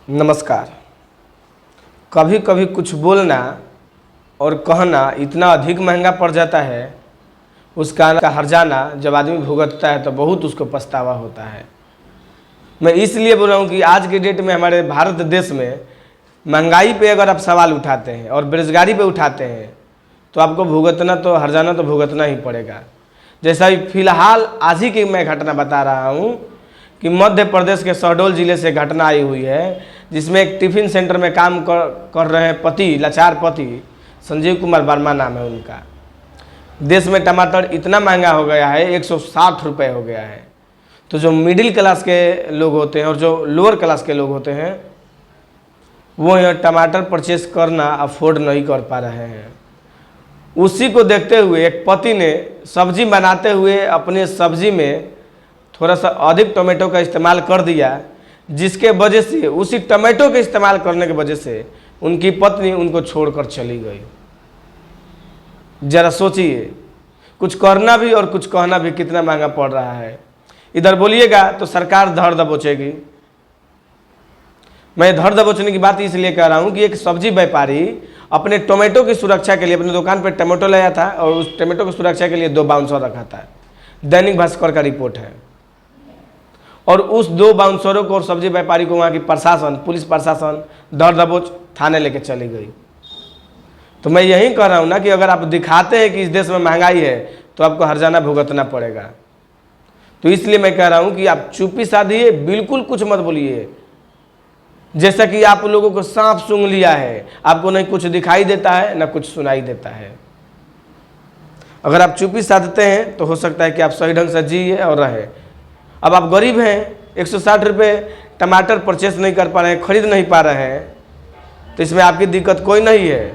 नमस्कार। कभी कभी कुछ बोलना और कहना इतना अधिक महंगा पड़ जाता है, उसका हर्जाना जब आदमी भुगतता है तो बहुत उसको पछतावा होता है। मैं इसलिए बोल रहा हूँ कि आज के डेट में हमारे भारत देश में महंगाई पे अगर आप सवाल उठाते हैं और बेरोजगारी पे उठाते हैं तो आपको भुगतना तो हर्जाना तो भुगतना ही पड़ेगा। जैसा ही फिलहाल आज ही की मैं घटना बता रहा हूँ कि मध्य प्रदेश के शहडोल जिले से घटना आई हुई है, जिसमें एक टिफ़िन सेंटर में काम कर रहे हैं पति, लाचार पति, संजीव कुमार वर्मा नाम है उनका। देश में टमाटर इतना महंगा हो गया है, 160 रुपये हो गया है। तो जो मिडिल क्लास के लोग होते हैं और जो लोअर क्लास के लोग होते हैं वो यहाँ टमाटर परचेस करना अफोर्ड नहीं कर पा रहे हैं। उसी को देखते हुए एक पति ने सब्जी बनाते हुए अपने सब्जी में थोड़ा सा अधिक टमाटो का इस्तेमाल कर दिया, जिसके वजह से उसी टमाटो के इस्तेमाल करने की वजह से उनकी पत्नी उनको छोड़कर चली गई। जरा सोचिए, कुछ करना भी और कुछ कहना भी कितना महंगा पड़ रहा है। इधर बोलिएगा तो सरकार धर दबोचेगी। मैं धर दबोचने की बात इसलिए कह रहा हूँ कि एक सब्जी व्यापारी अपने टोमेटो की सुरक्षा के लिए अपने दुकान पर टमाटो लाया था और उस टमाटो की सुरक्षा के लिए 2 बाउंसर रखा था। दैनिक भास्कर का रिपोर्ट है। और उस 2 बाउंसरों को और सब्जी व्यापारी को वहाँ की प्रशासन, पुलिस प्रशासन धर दबोच थाने लेके चली गई। तो मैं यही कह रहा हूँ ना कि अगर आप दिखाते हैं कि इस देश में महंगाई है तो आपको हर्जाना भुगतना पड़ेगा। तो इसलिए मैं कह रहा हूँ कि आप चुप्पी साधिए, बिल्कुल कुछ मत बोलिए। जैसा कि आप लोगों को सांप सूंघ लिया है, आपको नहीं कुछ दिखाई देता है ना कुछ सुनाई देता है। अगर आप चुप्पी साधते हैं तो हो सकता है कि आप सही ढंग से जिए और रहे। अब आप गरीब हैं, 160 रुपये टमाटर परचेस नहीं कर पा रहे हैं, खरीद नहीं पा रहे हैं, तो इसमें आपकी दिक्कत कोई नहीं है।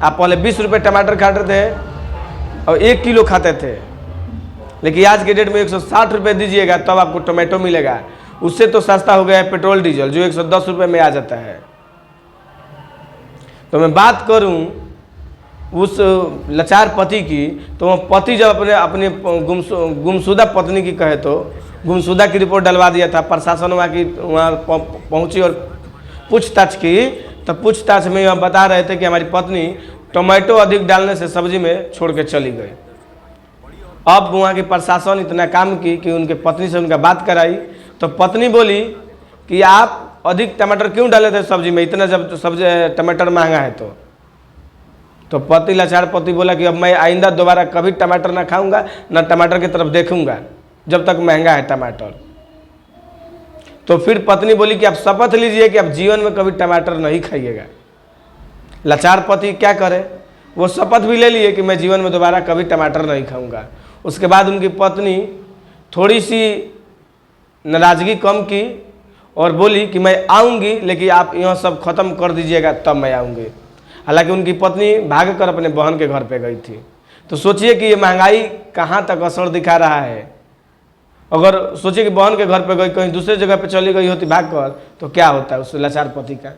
आप पहले 20 रुपये टमाटर खाते थे और 1 किलो खाते थे, लेकिन आज के डेट में 160 रुपये दीजिएगा तब आपको टमाटो मिलेगा। उससे तो सस्ता हो गया है पेट्रोल डीजल, जो 110 रुपये में आ जाता है। तो मैं बात करूं उस लाचार पति की, तो वह पति जब अपने गुमशुदा पत्नी की कहे तो गुमशुदा की रिपोर्ट डलवा दिया था। प्रशासन वहाँ पहुंची और पूछताछ की, तो पूछताछ में यह बता रहे थे कि हमारी पत्नी टमाटो अधिक डालने से सब्जी में छोड़ के चली गई। अब वहाँ की प्रशासन इतना काम की कि उनके पत्नी से उनका बात कराई, तो पत्नी बोली कि आप अधिक टमाटर क्यों डाले थे सब्जी में, इतना जब सब्जी टमाटर महंगा है तो पति, लाचार पति बोला कि अब मैं आइंदा दोबारा कभी टमाटर ना खाऊंगा, ना टमाटर की तरफ देखूंगा जब तक महंगा है टमाटर। तो फिर पत्नी बोली कि आप शपथ लीजिए कि आप जीवन में कभी टमाटर नहीं खाइएगा। लाचार पति क्या करे, वो शपथ भी ले लिए कि मैं जीवन में दोबारा कभी टमाटर नहीं खाऊंगा। उसके बाद उनकी पत्नी थोड़ी सी नाराज़गी कम की और बोली कि मैं आऊँगी, लेकिन आप यह सब ख़त्म कर दीजिएगा तब मैं आऊँगी। हालांकि उनकी पत्नी भाग कर अपने बहन के घर पे गई थी। तो सोचिए कि ये महंगाई कहाँ तक असर दिखा रहा है। अगर सोचिए कि बहन के घर पे गई, कहीं दूसरे जगह पे चली गई होती भाग कर, तो क्या होता है उस लाचार पति का।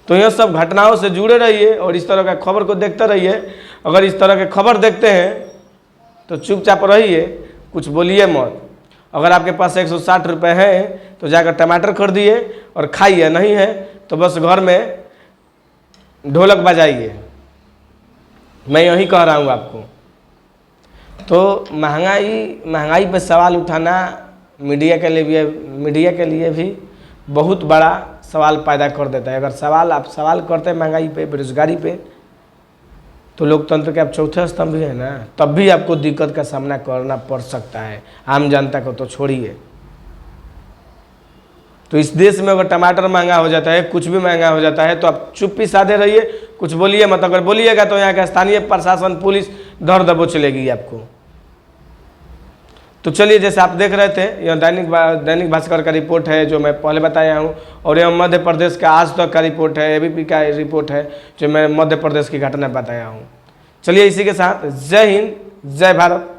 तो यह सब घटनाओं से जुड़े रहिए और इस तरह का खबर को देखते रहिए। अगर इस तरह के खबर देखते हैं तो चुपचाप रहिए, कुछ बोलिए मत। अगर आपके पास 160 रुपये हैं तो जाकर टमाटर खरीदिए और खाइए, नहीं है तो बस घर में ढोलक बजाइए। मैं यही कह रहा हूँ आपको। तो महंगाई पे सवाल उठाना मीडिया के लिए भी बहुत बड़ा सवाल पैदा कर देता है। अगर आप सवाल करते हैं महंगाई पे, बेरोजगारी पे, तो लोकतंत्र के आप चौथे स्तंभ भी है ना, तब भी आपको दिक्कत का सामना करना पड़ सकता है। आम जनता को तो छोड़िए। तो इस देश में अगर टमाटर महंगा हो जाता है, कुछ भी महंगा हो जाता है, तो आप चुप्पी साधे रहिए, कुछ बोलिए मत। अगर बोलिएगा तो यहाँ का स्थानीय प्रशासन, पुलिस धर दबोच लेगी आपको। तो चलिए, जैसे आप देख रहे थे, यह दैनिक भास्कर का रिपोर्ट है जो मैं पहले बताया हूँ, और यह मध्य प्रदेश का आज तक का रिपोर्ट है, एबीपी का रिपोर्ट है जो मैं मध्य प्रदेश की घटना बताया हूँ। चलिए, इसी के साथ जय हिंद, जय भारत।